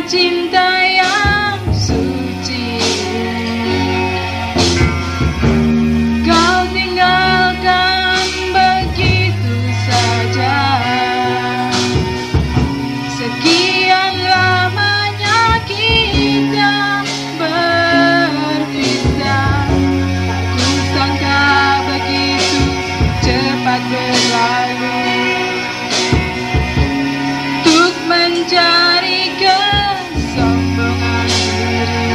cinta yang suci. Kau tinggalkan begitu saja. Sekian lamanya kita berpisah. Aku sangka begitu cepat berlalu. Untuk mencari kesombongan diri,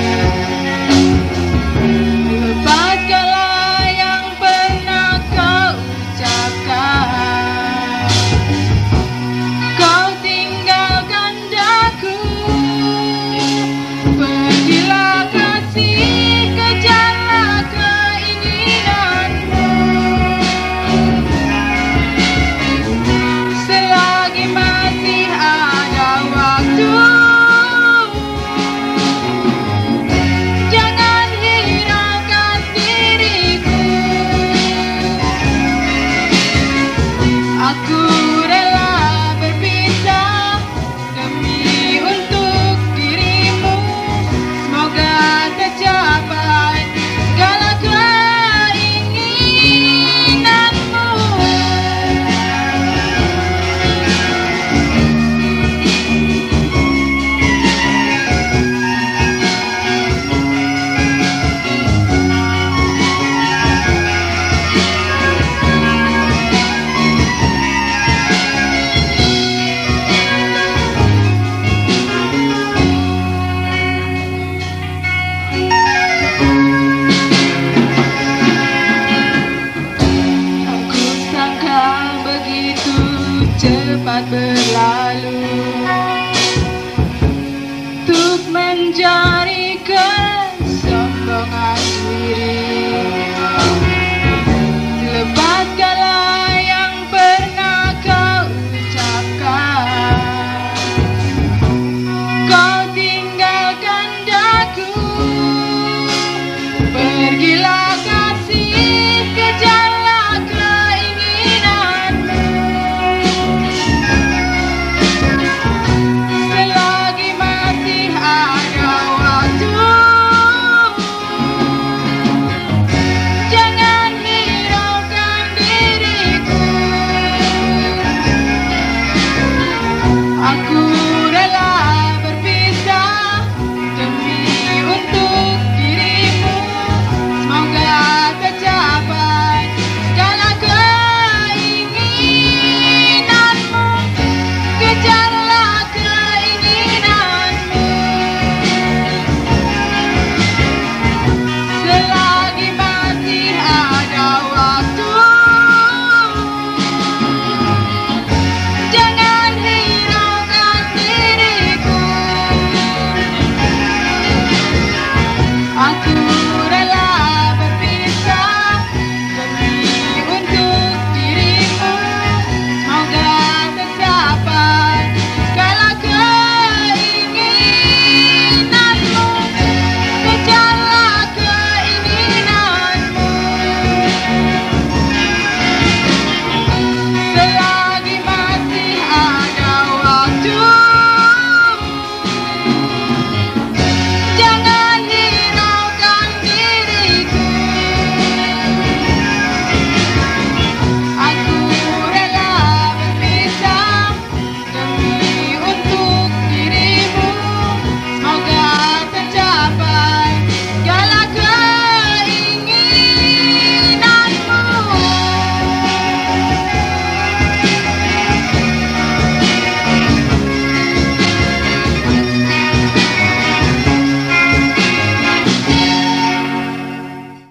lepaskanlah yang pernah kau ucapkan. Kau tinggalkan daku, pergilah kasih, kejarlah keinginanmu. Selagi masih ada waktu, jangan hiraukan diriku. Aku rela berpisah demi untuk dirimu. Semoga tercapai segala keinginanmu. Aku sangka begitu cepat berlalu. Untuk mencari kesombongan diri,